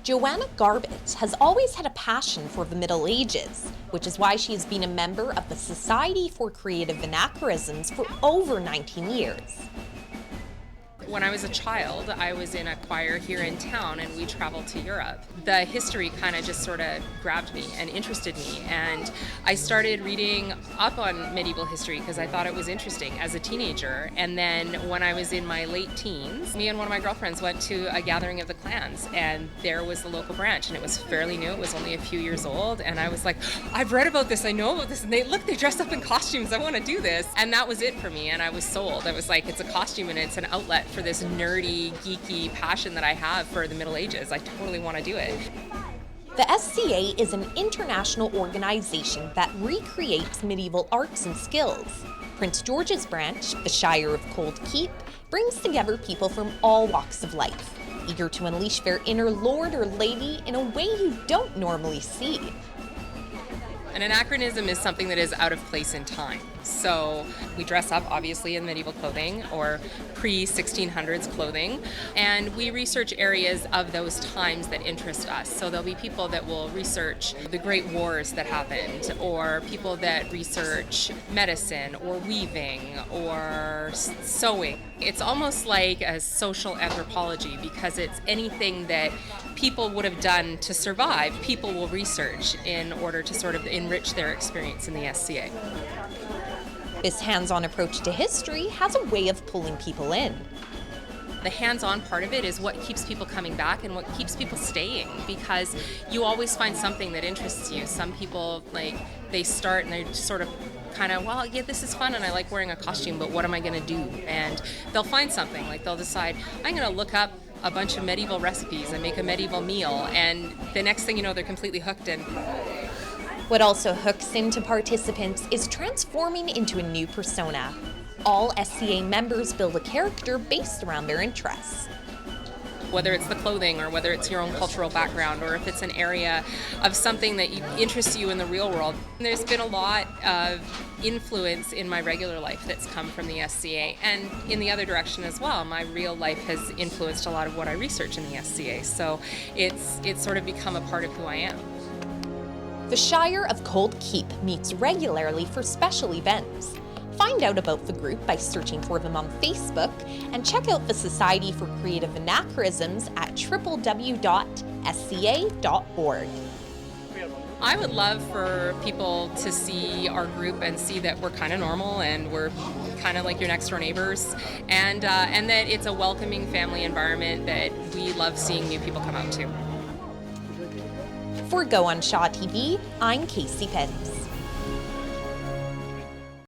Joanna Garbett has always had a passion for the Middle Ages, which is why she has been a member of the Society for Creative Anachronisms for over 19 years. When I was a child, I was in a choir here in town and we traveled to Europe. The history kind of just sort of grabbed me and interested me, and I started reading up on medieval history because I thought it was interesting as a teenager. And then when I was in my late teens, me and one of my girlfriends went to a gathering of the clans, and there was the local branch, and it was fairly new. It was only a few years old, and I was like, I've read about this, I know about this, and they dress up in costumes, I want to do this. And that was it for me, and I was sold. I was like, it's a costume and it's an outlet for this nerdy, geeky passion that I have for the Middle Ages. I totally want to do it. The SCA is an international organization that recreates medieval arts and skills. Prince George's branch, the Shire of Cold Keep, brings together people from all walks of life, eager to unleash their inner lord or lady in a way you don't normally see. An anachronism is something that is out of place in time. So we dress up obviously in medieval clothing or pre-1600s clothing, and we research areas of those times that interest us. So there'll be people that will research the great wars that happened, or people that research medicine or weaving or sewing. It's almost like a social anthropology because it's anything that people would have done to survive, people will research in order to sort of enrich their experience in the SCA. This hands-on approach to history has a way of pulling people in. The hands-on part of it is what keeps people coming back and what keeps people staying, because you always find something that interests you. Some people, they start and they're sort of kind of, well, yeah, this is fun and I like wearing a costume, but what am I going to do? And they'll find something, they'll decide, I'm going to look up a bunch of medieval recipes and make a medieval meal, and the next thing you know, they're completely hooked in. What also hooks into participants is transforming into a new persona. All SCA members build a character based around their interests. Whether it's the clothing or whether it's your own cultural background or if it's an area of something that interests you in the real world. There's been a lot of influence in my regular life that's come from the SCA, and in the other direction as well. My real life has influenced a lot of what I research in the SCA, so it's sort of become a part of who I am. The Shire of Cold Keep meets regularly for special events. Find out about the group by searching for them on Facebook, and check out the Society for Creative Anachronisms at www.sca.org. I would love for people to see our group and see that we're kind of normal and we're kind of like your next door neighbors, and that it's a welcoming family environment that we love seeing new people come out to. For Go on Shaw TV, I'm Casey Pence.